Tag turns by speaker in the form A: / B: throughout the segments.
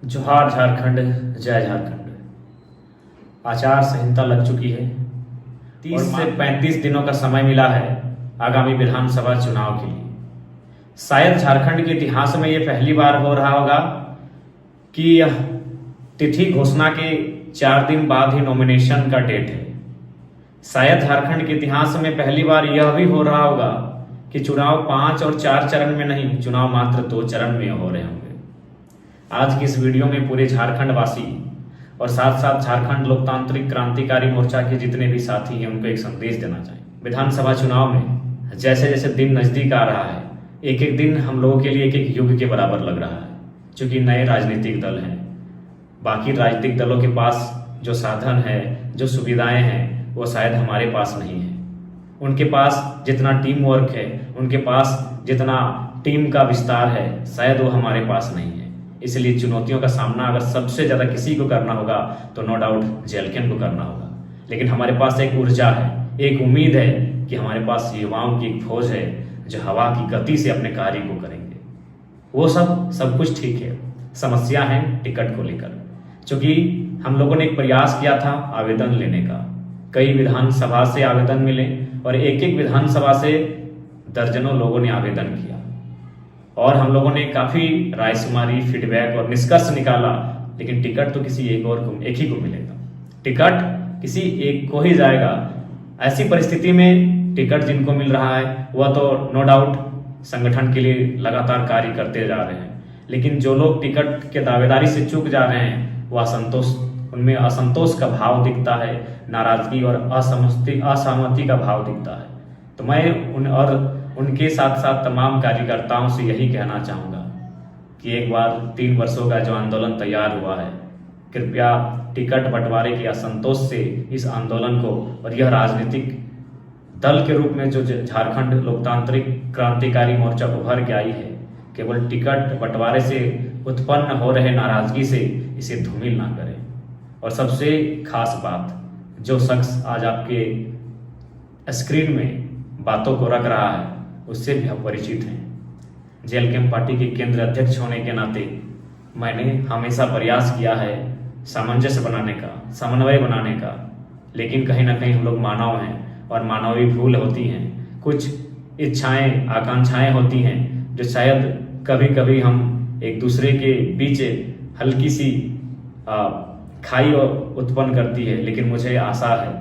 A: जोहार झारखंड, जय झारखंड। आचार संहिता लग चुकी है। 30 से 35 दिनों का समय मिला है आगामी विधानसभा चुनाव के लिए। शायद झारखंड के इतिहास में ये पहली बार हो रहा होगा कि यह तिथि घोषणा के 4 दिन बाद ही नॉमिनेशन का डेट है। शायद झारखंड के इतिहास में पहली बार यह भी हो रहा होगा कि चुनाव 5 और 4 चरण में नहीं, चुनाव मात्र 2 चरण में हो रहे होंगे। आज की इस वीडियो में पूरे झारखंड वासी और साथ साथ झारखंड लोकतांत्रिक क्रांतिकारी मोर्चा के जितने भी साथी हैं उनको एक संदेश देना चाहिए। विधानसभा चुनाव में जैसे जैसे दिन नजदीक आ रहा है, एक एक दिन हम लोगों के लिए एक एक युग के बराबर लग रहा है। क्योंकि नए राजनीतिक दल हैं, बाकी राजनीतिक दलों के पास जो साधन है, जो सुविधाएं हैं, वो शायद हमारे पास नहीं है। उनके पास जितना टीम वर्क है, उनके पास जितना टीम का विस्तार है, शायद वो हमारे पास नहीं है। इसलिए चुनौतियों का सामना अगर सबसे ज़्यादा किसी को करना होगा तो नो डाउट जेएलके को करना होगा। लेकिन हमारे पास एक ऊर्जा है, एक उम्मीद है कि हमारे पास युवाओं की एक फौज है जो हवा की गति से अपने कार्य को करेंगे। वो सब कुछ ठीक है। समस्या है टिकट को लेकर। क्योंकि हम लोगों ने एक प्रयास किया था आवेदन लेने का, कई विधानसभा से आवेदन मिले और एक एक विधानसभा से दर्जनों लोगों ने आवेदन किया और हम लोगों ने काफ़ी रायशुमारी, फीडबैक और निष्कर्ष निकाला। लेकिन टिकट तो किसी एक ही को मिलेगा, टिकट किसी एक को ही जाएगा। ऐसी परिस्थिति में टिकट जिनको मिल रहा है वह तो नो डाउट संगठन के लिए लगातार कार्य करते जा रहे हैं। लेकिन जो लोग टिकट के दावेदारी से चूक जा रहे हैं वह उनमें असंतोष का भाव दिखता है, नाराजगी और असहमति का भाव दिखता है। तो मैं उनके साथ साथ तमाम कार्यकर्ताओं से यही कहना चाहूँगा कि एक बार 3 वर्षों का जो आंदोलन तैयार हुआ है, कृपया टिकट बंटवारे के असंतोष से इस आंदोलन को और यह राजनीतिक दल के रूप में जो झारखंड लोकतांत्रिक क्रांतिकारी मोर्चा उभर के आई है, केवल टिकट बंटवारे से उत्पन्न हो रहे नाराजगी से इसे धूमिल ना करें। और सबसे खास बात, जो शख्स आज आपके स्क्रीन में बातों को रख रहा है उससे भी आप परिचित हैं। जेएलके पार्टी के केंद्र अध्यक्ष होने के नाते मैंने हमेशा प्रयास किया है सामंजस्य बनाने का, समन्वय बनाने का। लेकिन कहीं ना कहीं हम लोग मानव हैं और मानवीय भूल होती हैं, कुछ इच्छाएं, आकांक्षाएं होती हैं जो शायद कभी कभी हम एक दूसरे के बीच हल्की सी खाई उत्पन्न करती है। लेकिन मुझे आशा है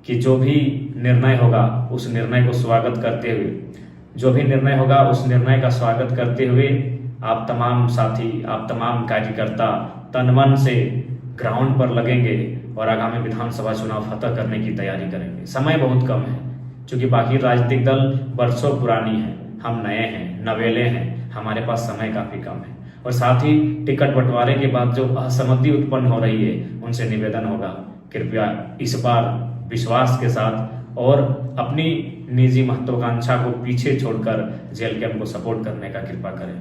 A: कि जो भी निर्णय होगा उस निर्णय को स्वागत करते हुए, जो भी निर्णय होगा उस निर्णय का स्वागत करते हुए आप तमाम साथी, आप तमाम कार्यकर्ता तन मन से ग्राउंड पर लगेंगे और आगामी विधानसभा चुनाव फतह करने की तैयारी करेंगे। समय बहुत कम है, क्योंकि बाकी राजनीतिक दल वर्षों पुरानी है, हम नए हैं, नवेले हैं, हमारे पास समय काफ़ी कम है। और साथ ही टिकट बंटवारे के बाद जो असहमति उत्पन्न हो रही है उनसे निवेदन होगा, कृपया इस बार विश्वास के साथ और अपनी निजी महत्वाकांक्षा को पीछे छोड़कर जेएलके को सपोर्ट करने का कृपा करें।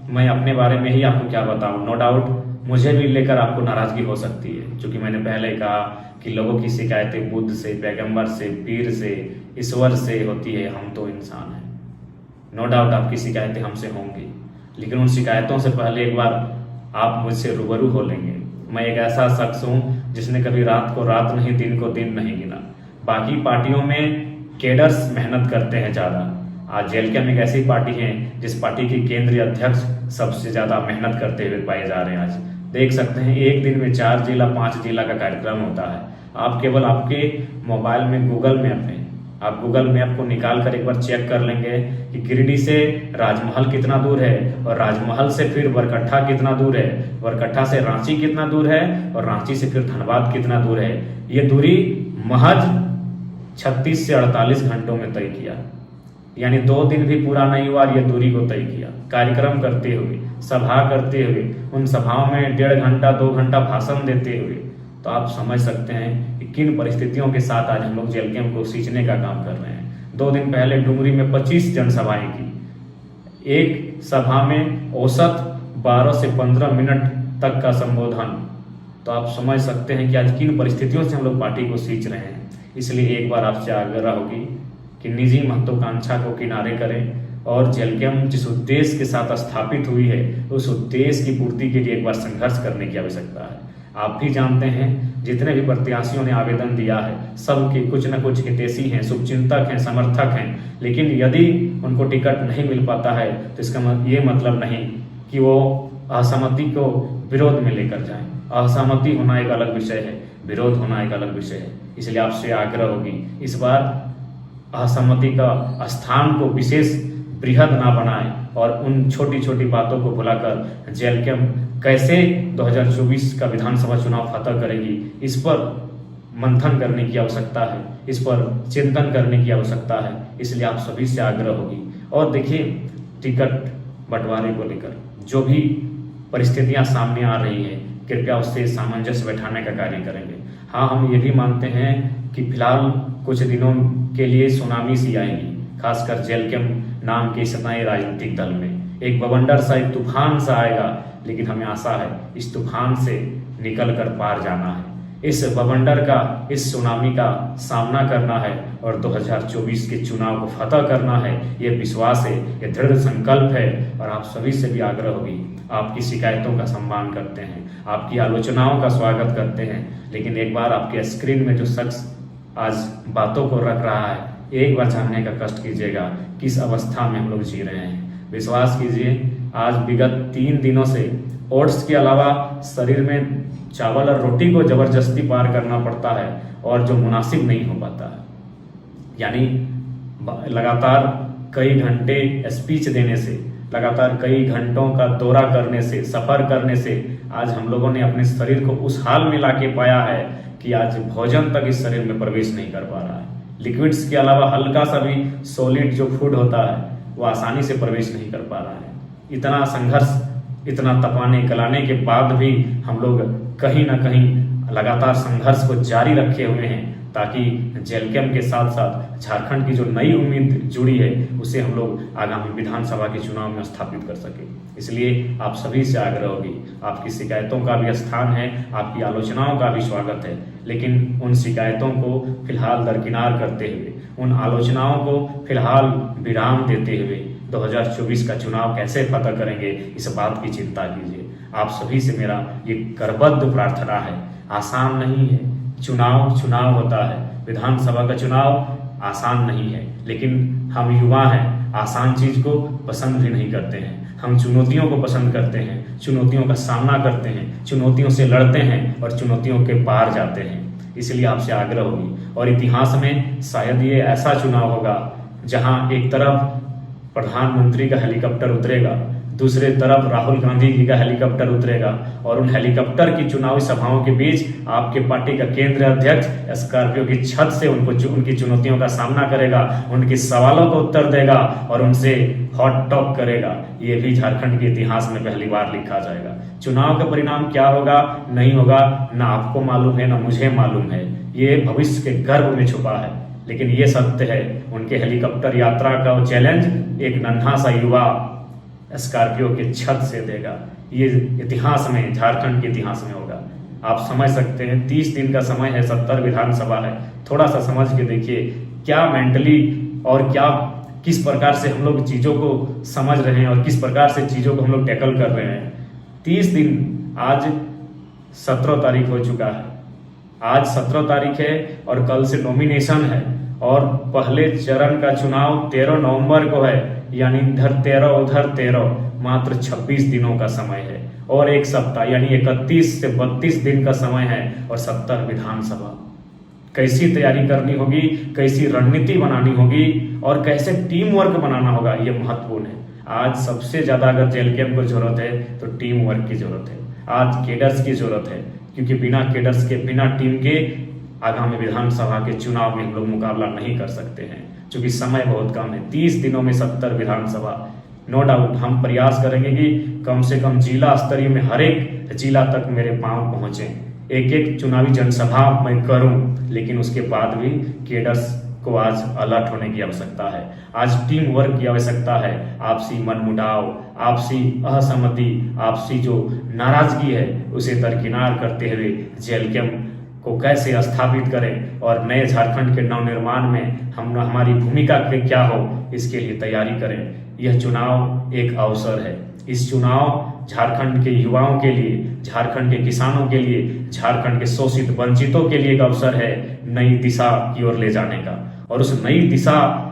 A: मैं अपने बारे में ही आपको क्या बताऊं, नो डाउट मुझे भी लेकर आपको नाराजगी हो सकती है, क्योंकि मैंने पहले कहा कि लोगों की शिकायतें बुद्ध से, पैगंबर से, पीर से, ईश्वर से होती है। हम तो इंसान हैं। नो डाउट आपकी शिकायतें हमसे होंगी, लेकिन उन शिकायतों से पहले एक बार आप मुझसे रूबरू हो लेंगे। मैं एक ऐसा शख्स हूँ जिसने कभी रात को रात नहीं, दिन को दिन नहीं गिना। बाकी पार्टियों में केडर्स मेहनत करते हैं ज़्यादा, आज जेएलके में एक ऐसी पार्टी है जिस पार्टी के केंद्रीय अध्यक्ष सबसे ज़्यादा मेहनत करते हुए पाए जा रहे हैं। आज देख सकते हैं एक दिन में 4 जिला 5 जिला का कार्यक्रम होता है। आप केवल आपके मोबाइल में गूगल मैप है, आप गूगल मैप को निकाल कर एक बार चेक कर लेंगे कि गिरिडीह से राजमहल कितना दूर है और राजमहल से फिर बरकट्ठा कितना दूर है, बरकट्ठा से रांची कितना दूर है और रांची से फिर धनबाद कितना दूर है। ये दूरी महज 36 से 48 घंटों में तय किया, यानी 2 दिन भी पूरा नहीं हुआ ये दूरी को तय किया। कार्यक्रम करते हुए, सभा करते हुए, उन सभाओं में 1.5 घंटा 2 घंटा भाषण देते हुए, तो आप समझ सकते हैं कि किन परिस्थितियों के साथ आज हम लोग जेएलके को सींचने का काम कर रहे हैं। 2 दिन पहले डुमरी में 25 जनसभाएं की, एक सभा में औसत 12 से 15 मिनट तक का संबोधन। तो आप समझ सकते हैं कि आज किन परिस्थितियों से हम लोग पार्टी को सींच रहे हैं। इसलिए एक बार आपसे आग्रह होगी कि निजी महत्वाकांक्षा को किनारे करें और जेलकेम जिस उद्देश्य के साथ स्थापित हुई है उस उद्देश्य की पूर्ति के लिए एक बार संघर्ष करने की आवश्यकता है। आप भी जानते हैं जितने भी प्रत्याशियों ने आवेदन दिया है सबके कुछ न कुछ हितैषी हैं, शुभचिंतक हैं, समर्थक हैं, लेकिन यदि उनको टिकट नहीं मिल पाता है तो इसका ये मतलब नहीं कि वो असहमति को विरोध में लेकर जाएं। असहमति होना एक अलग विषय है, विरोध होना एक अलग विषय है। इसलिए आपसे आग्रह होगी इस बार असहमति का स्थान को विशेष बृहद ना बनाएं और उन छोटी छोटी बातों को भुलाकर जेलकेम कैसे 2024 का विधानसभा चुनाव फतह करेगी इस पर मंथन करने की आवश्यकता है, इस पर चिंतन करने की आवश्यकता है। इसलिए आप सभी से आग्रह होगी। और देखिए, टिकट बंटवारे को लेकर जो भी परिस्थितियां सामने आ रही हैं कृपया उससे सामंजस्य बैठाने का कार्य करेंगे। हाँ, हम ये भी मानते हैं कि फिलहाल कुछ दिनों के लिए सुनामी सी आएगी, खासकर जेलकेम नाम के इस नए राजनीतिक दल में एक बवंडर सा, एक तूफान सा आएगा, लेकिन हमें आशा है इस तूफान से निकल कर पार जाना है, इस बवंडर का, इस सुनामी का सामना करना है और 2024 के चुनाव को फतह करना है। ये विश्वास है, ये दृढ़ संकल्प है। और आप सभी से भी आग्रह होगी, आपकी शिकायतों का सम्मान करते हैं, आपकी आलोचनाओं का स्वागत करते हैं, लेकिन एक बार आपके स्क्रीन में जो शख्स आज बातों को रख रहा है एक बार जानने का कष्ट कीजिएगा किस अवस्था में हम लोग जी रहे हैं। विश्वास कीजिए, आज विगत 3 दिनों से ओट्स के अलावा शरीर में चावल और रोटी को जबरदस्ती पार करना पड़ता है और जो मुनासिब नहीं हो पाता है। यानी लगातार कई घंटे स्पीच देने से, लगातार कई घंटों का दौरा करने से, सफर करने से आज हम लोगों ने अपने शरीर को उस हाल में लाके पाया है कि आज भोजन तक इस शरीर में प्रवेश नहीं कर पा रहा है। लिक्विड्स के अलावा हल्का सा भी सॉलिड जो फूड होता है वो आसानी से प्रवेश नहीं कर पा रहा है। इतना संघर्ष, इतना तपाने गलाने के बाद भी हम लोग कहीं ना कहीं लगातार संघर्ष को जारी रखे हुए हैं ताकि जेलकेम के साथ साथ झारखंड की जो नई उम्मीद जुड़ी है उसे हम लोग आगामी विधानसभा के चुनाव में स्थापित कर सके। इसलिए आप सभी से आग्रह होगी, आपकी शिकायतों का भी स्थान है, आपकी आलोचनाओं का भी स्वागत है, लेकिन उन शिकायतों को फिलहाल दरकिनार करते हुए, उन आलोचनाओं को फिलहाल विराम देते हुए 2024 का चुनाव कैसे फतह करेंगे इस बात की चिंता कीजिए। आप सभी से मेरा ये करबद्ध प्रार्थना है। आसान नहीं है, चुनाव होता है, विधानसभा का चुनाव आसान नहीं है, लेकिन हम युवा हैं, आसान चीज को पसंद भी नहीं करते हैं। हम चुनौतियों को पसंद करते हैं, चुनौतियों का सामना करते हैं, चुनौतियों से लड़ते हैं और चुनौतियों के पार जाते हैं। इसलिए आपसे आग्रह होगी और इतिहास में शायद ये ऐसा चुनाव होगा जहां एक तरफ प्रधानमंत्री का हेलीकॉप्टर उतरेगा, दूसरे तरफ राहुल गांधी जी का हेलीकॉप्टर उतरेगा और उन हेलीकॉप्टर की चुनावी सभाओं के बीच आपके पार्टी का केंद्रीय अध्यक्ष स्कॉर्पियो की छत से उनकी चुनौतियों का सामना करेगा, उनके सवालों का उत्तर देगा और उनसे हॉट टॉक करेगा। ये भी झारखंड के इतिहास में पहली बार लिखा जाएगा। चुनाव का परिणाम क्या होगा नहीं होगा ना आपको मालूम है ना मुझे मालूम है, ये भविष्य के गर्भ में छुपा है, लेकिन ये सत्य है उनके हेलीकॉप्टर यात्रा का चैलेंज एक नन्हा सा युवा स्कॉर्पियो के छत से देगा। ये इतिहास में, झारखंड के इतिहास में होगा। आप समझ सकते हैं 30 दिन का समय है, 70 विधानसभा है। थोड़ा सा समझ के देखिए क्या मेंटली और क्या किस प्रकार से हम लोग चीज़ों को समझ रहे हैं और किस प्रकार से चीज़ों को हम लोग टैकल कर रहे हैं। 30 दिन, आज 17 तारीख हो चुका है, आज 17 तारीख है और कल से नॉमिनेशन है और पहले चरण का चुनाव 13 नवंबर को है, यानी इधर 13 उधर 13, मात्र 26 दिनों का समय है और एक सप्ताह यानी 31 से 32 दिन का समय है और 70 विधानसभा। कैसी तैयारी करनी होगी, कैसी रणनीति बनानी होगी और कैसे टीम वर्क बनाना होगा, ये महत्वपूर्ण है। आज सबसे ज्यादा अगर जेलकेम को जरूरत है तो टीम वर्क की जरूरत है, आज केडर्स की जरूरत है, क्योंकि बिना केडर्स के, बिना टीम के आगामी विधानसभा के चुनाव में हम लोग मुकाबला नहीं कर सकते हैं, क्योंकि समय बहुत कम है। 30 दिनों में 70 विधानसभा। नो डाउट हम प्रयास करेंगे कि कम से कम जिला स्तरीय में हर एक जिला तक मेरे पांव पहुंचे, एक एक चुनावी जनसभा मैं करूं, लेकिन उसके बाद भी केडर्स को आज अलर्ट होने की आवश्यकता है, आज टीम वर्क की आवश्यकता है। आपसी मनमुटाव, आपसी असहमति, आपसी जो नाराजगी है उसे दरकिनार करते हुए जेलकेम को कैसे स्थापित करें और नए झारखंड के नवनिर्माण में हमारी भूमिका क्या हो इसके लिए तैयारी करें। यह चुनाव एक अवसर है। इस चुनाव झारखंड के युवाओं के लिए, झारखंड के किसानों के लिए, झारखंड के शोषित वंचितों के लिए एक अवसर है नई दिशा की ओर ले जाने का। और उस नई दिशा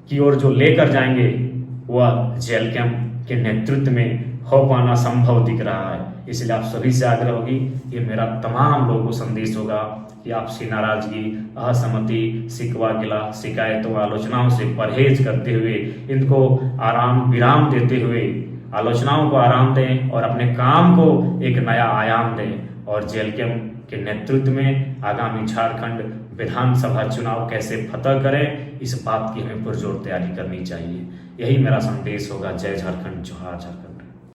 A: की ओर जो लेकर जाएंगे वह जेएलकेएम के नेतृत्व में हो पाना संभव दिख रहा है। इसलिए आप सभी से आग्रह होगी, ये मेरा तमाम लोगों को संदेश होगा कि आपसी नाराजगी, असहमति, शिकवा गिला, शिकायतों, आलोचनाओं से परहेज करते हुए, इनको आराम विराम देते हुए, आलोचनाओं को आराम दें और अपने काम को एक नया आयाम दें। और जेएलकेएम के नेतृत्व में आगामी झारखंड विधानसभा चुनाव कैसे फतह करें, इस बात की हमें पुरजोर तैयारी करनी चाहिए। यही मेरा संदेश होगा। जय झारखंड, जोहार झारखंड।